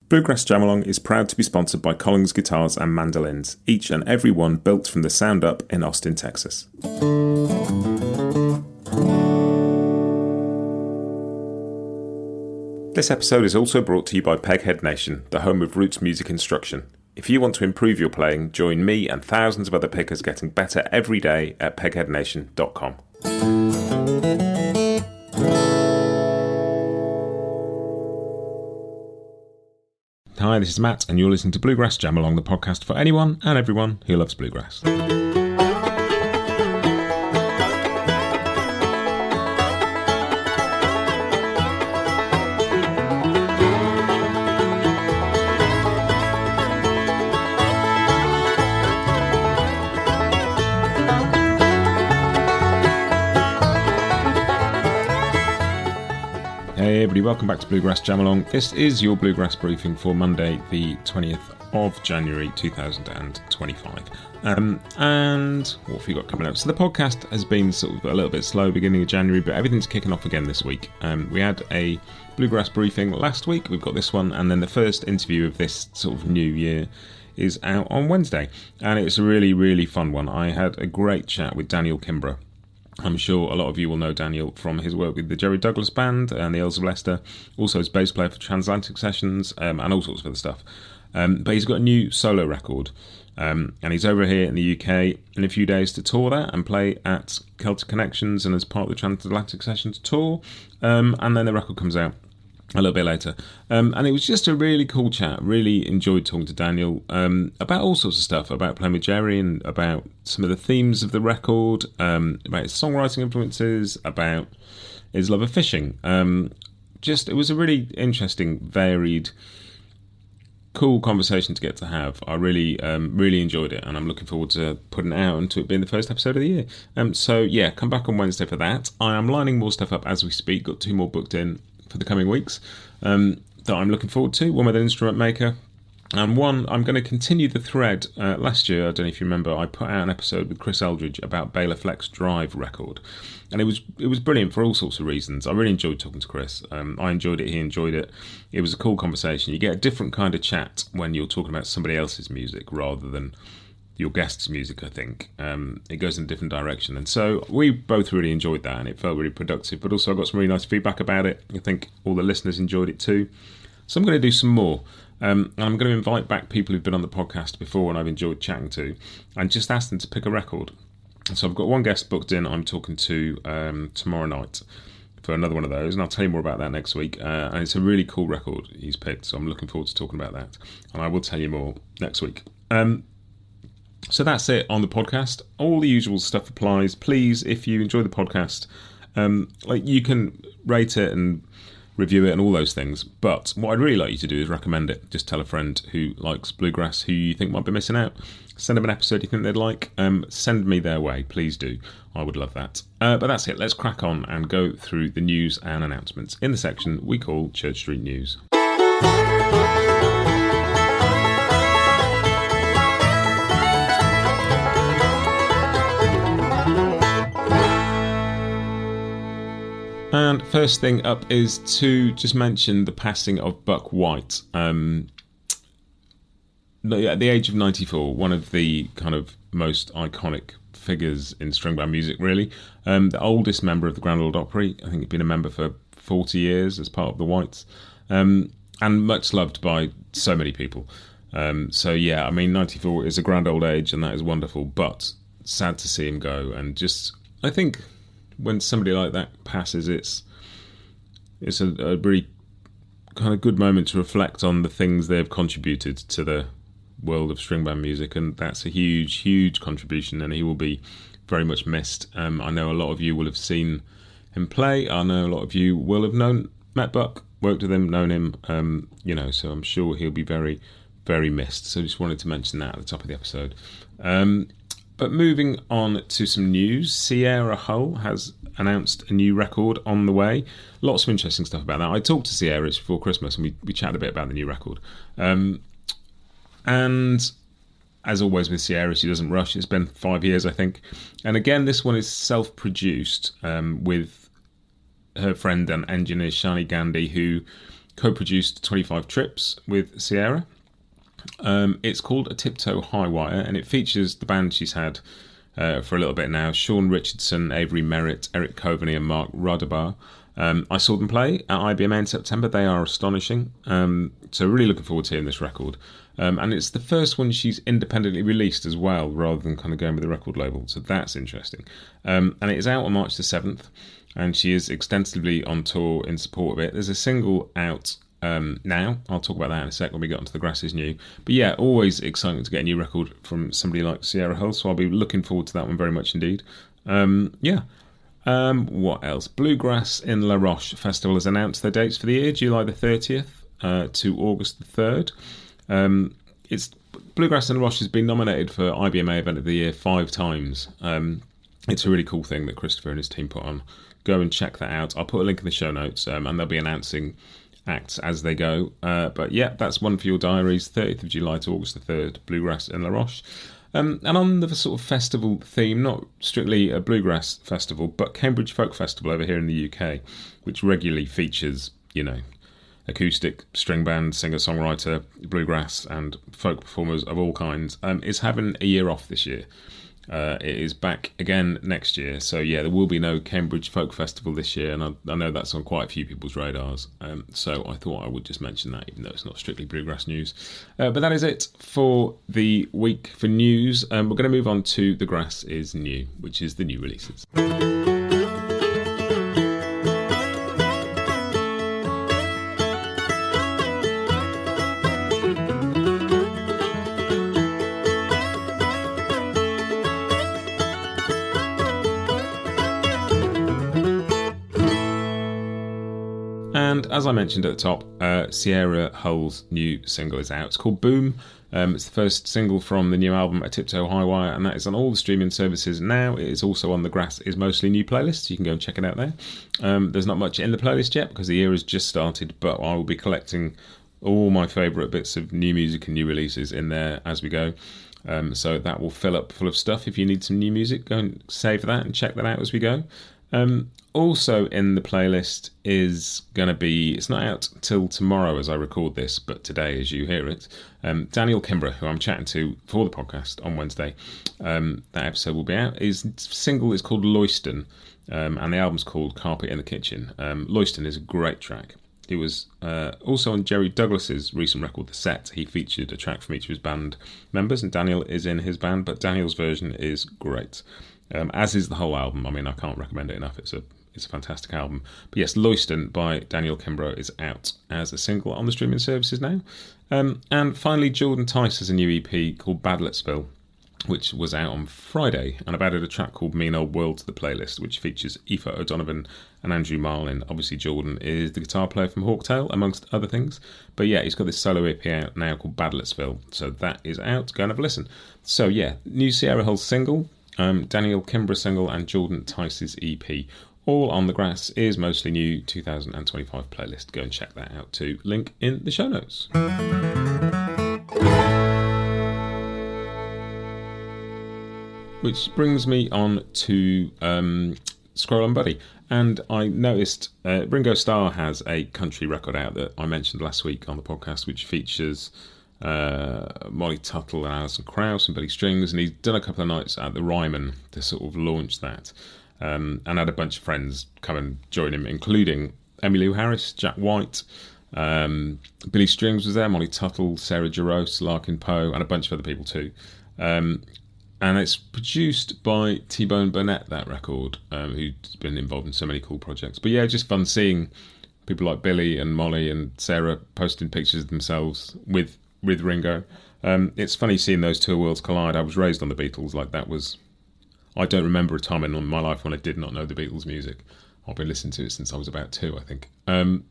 Bluegrass Jam Along is proud to be sponsored by Collins Guitars and Mandolins, each and every one built from the sound up in Austin, Texas. This episode is also brought to you by Peghead Nation, the home of roots music instruction. If you want to improve your playing, join me and thousands of other pickers getting better every day at pegheadnation.com. Hi, this is Matt, and you're listening to Bluegrass Jam Along, the podcast for anyone and everyone who loves bluegrass. Hey everybody, welcome back to Bluegrass Jam Along. This is your Bluegrass Briefing for Monday, the 20th of January 2025. And what have we got coming up? So the podcast has been sort of a little bit slow beginning of January, but everything's kicking off again this week. We had a Bluegrass Briefing last week, we've got this one, and then the first interview of this sort of new year is out on Wednesday. And it's a really, really fun one. I had a great chat with Daniel Kimbrough. I'm sure a lot of you will know Daniel from his work with the Jerry Douglas Band and the Earls of Leicester, also as bass player for Transatlantic Sessions and all sorts of other stuff. But he's got a new solo record, and he's over here in the UK in a few days to tour that and play at Celtic Connections and as part of the Transatlantic Sessions tour, and then the record comes out a little bit later. And it was just a really cool chat. Really enjoyed talking to Daniel about all sorts of stuff, about playing with Jerry and about some of the themes of the record, about his songwriting influences, about his love of fishing. It was a really interesting, varied, cool conversation to get to have. I really enjoyed it, and I'm looking forward to putting it out and to it being the first episode of the year. So yeah, come back on Wednesday for that. I am lining more stuff up as we speak. Got 2 more booked in for the coming weeks that I'm looking forward to. One with an instrument maker, and one I'm going to continue the thread. Last year, I don't know if you remember, I put out an episode with Chris Eldridge about Baylor Flex Drive record, and it was brilliant for all sorts of reasons. I really enjoyed talking to Chris. I enjoyed it, he enjoyed it. It was a cool conversation. You get a different kind of chat when you're talking about somebody else's music rather than your guest's music, I think. It goes in a different direction. And so we both really enjoyed that, and it felt really productive. But also I got some really nice feedback about it. I think all the listeners enjoyed it too. So I'm going to do some more. And I'm going to invite back people who've been on the podcast before and I've enjoyed chatting to, and just ask them to pick a record. So I've got one guest booked in I'm talking to tomorrow night for another one of those, and I'll tell you more about that next week. And it's a really cool record he's picked, so I'm looking forward to talking about that. And I will tell you more next week. So that's it on the podcast. All the usual stuff applies. Please, if you enjoy the podcast, you can rate it and review it and all those things. But what I'd really like you to do is recommend it. Just tell a friend who likes bluegrass who you think might be missing out. Send them an episode you think they'd like. Send me their way. Please do. I would love that. But that's it. Let's crack on and go through the news and announcements in the section we call Church Street News. And first thing up is to just mention the passing of Buck White. At the age of 94, one of the kind of most iconic figures in string band music, really. The oldest member of the Grand Ole Opry. I think he'd been a member for 40 years as part of the Whites. And much loved by so many people. 94 is a grand old age, and that is wonderful, but sad to see him go. And just, I think, when somebody like that passes, it's a really kind of good moment to reflect on the things they've contributed to the world of string band music, and that's a huge, huge contribution, and he will be very much missed. I know a lot of you will have seen him play. I know a lot of you will have met Buck, worked with him, known him, so I'm sure he'll be very, very missed. So just wanted to mention that at the top of the episode. But moving on to some news, Sierra Hull has announced a new record on the way. Lots of interesting stuff about that. I talked to Sierra before Christmas, and we chatted a bit about the new record. And as always with Sierra, she doesn't rush. It's been 5 years, I think. And again, this one is self-produced with her friend and engineer Shani Gandhi, who co-produced 25 Trips with Sierra. It's called A Tiptoe High Wire, and it features the band she's had for a little bit now: Sean Richardson, Avery Merritt, Eric Coveney and Mark Rodabar. I saw them play at IBMA in September. They are astonishing. So really looking forward to hearing this record. And it's the first one she's independently released as well, rather than kind of going with the record label. So that's interesting. And it is out on March the 7th, and she is extensively on tour in support of it. There's a single out now. I'll talk about that in a sec when we get onto The Grass Is New. But yeah, always exciting to get a new record from somebody like Sierra Hull, so I'll be looking forward to that one very much indeed. What else? Bluegrass in La Roche Festival has announced their dates for the year, July the 30th to August the 3rd. It's Bluegrass in La Roche has been nominated for IBMA Event of the Year 5 times. It's a really cool thing that Christopher and his team put on. Go and check that out. I'll put a link in the show notes, and they'll be announcing acts as they go. But yeah, that's one for your diaries, 30th of July to August the 3rd, Bluegrass in La Roche. And on the sort of festival theme, not strictly a bluegrass festival, but Cambridge Folk Festival over here in the UK, which regularly features, acoustic, string band, singer-songwriter, bluegrass and folk performers of all kinds, is having a year off this year. It is back again next year. So yeah, there will be no Cambridge Folk Festival this year, and I know that's on quite a few people's radars. So I thought I would just mention that, even though it's not strictly bluegrass news. But that is it for the week for news. We're going to move on to The Grass Is New, which is the new releases. And as I mentioned at the top, Sierra Hull's new single is out. It's called Boom. It's the first single from the new album, A Tiptoe High Wire, and that is on all the streaming services now. It is also on the Grass Is Mostly New playlist, so you can go and check it out there. There's not much in the playlist yet because the year has just started, but I will be collecting all my favourite bits of new music and new releases in there as we go. So that will fill up full of stuff. If you need some new music, go and save that and check that out as we go. Also in the playlist is going to be, it's not out till tomorrow as I record this, but today as you hear it, Daniel Kimbrough, who I'm chatting to for the podcast on Wednesday, that episode will be out. His single is called Loyston, and the album's called Carpet in the Kitchen. Loyston is a great track. It was also on Jerry Douglas's recent record, The Set. He featured a track from each of his band members, and Daniel is in his band, but Daniel's version is great. As is the whole album. I mean, I can't recommend it enough. It's a fantastic album. But yes, Loyston by Daniel Kimbrough is out as a single on the streaming services now. And finally, Jordan Tice has a new EP called Badletsville, which was out on Friday. And I've added a track called Mean Old World to the playlist, which features Aoife O'Donovan and Andrew Marlin. Obviously, Jordan is the guitar player from Hawktail, amongst other things. But yeah, he's got this solo EP out now called Badletsville. So that is out. Go and have a listen. So yeah, new Sierra Hull single, Daniel Kimbrough single, and Jordan Tice's EP. All on the Grass Is Mostly New 2025 playlist. Go and check that out too. Link in the show notes. Which brings me on to Scroll On Buddy. And I noticed Ringo Starr has a country record out that I mentioned last week on the podcast, which features Molly Tuttle and Alison Krauss and Billy Strings. And he's done a couple of nights at the Ryman to sort of launch that. And had a bunch of friends come and join him, including Emmylou Harris, Jack White, Billy Strings was there, Molly Tuttle, Sarah Jarosz, Larkin Poe, and a bunch of other people too. And it's produced by T-Bone Burnett, that record, who's been involved in so many cool projects. But yeah, just fun seeing people like Billy and Molly and Sarah posting pictures of themselves with Ringo. It's funny seeing those two worlds collide. I was raised on the Beatles, like that was... I don't remember a time in my life when I did not know the Beatles' music. I've been listening to it since I was about 2, I think. And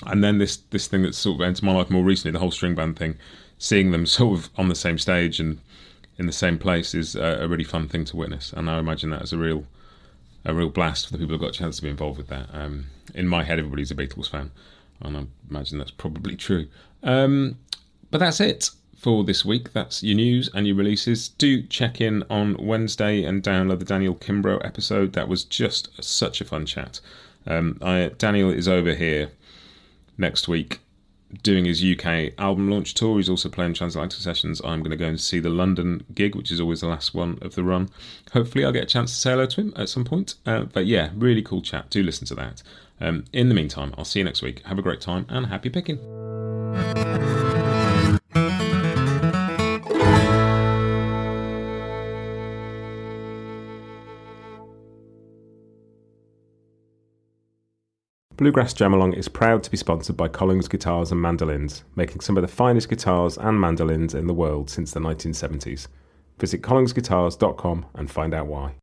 then this thing that's sort of entered my life more recently, the whole string band thing, seeing them sort of on the same stage and in the same place is a really fun thing to witness. And I imagine that as a real blast for the people who got a chance to be involved with that. In my head, everybody's a Beatles fan, and I imagine that's probably true. But that's it for this week. That's your news and your releases. Do check in on Wednesday and download the Daniel Kimbrough episode. That was just such a fun chat. Daniel is over here next week doing his UK album launch tour. He's also playing Transatlantic Sessions. I'm going to go and see the London gig, which is always the last one of the run. Hopefully I'll get a chance to say hello to him at some point. But yeah, really cool chat. Do listen to that. In the meantime, I'll see you next week. Have a great time and happy picking. Bluegrass Jam Along is proud to be sponsored by Collings Guitars and Mandolins, making some of the finest guitars and mandolins in the world since the 1970s. Visit collingsguitars.com and find out why.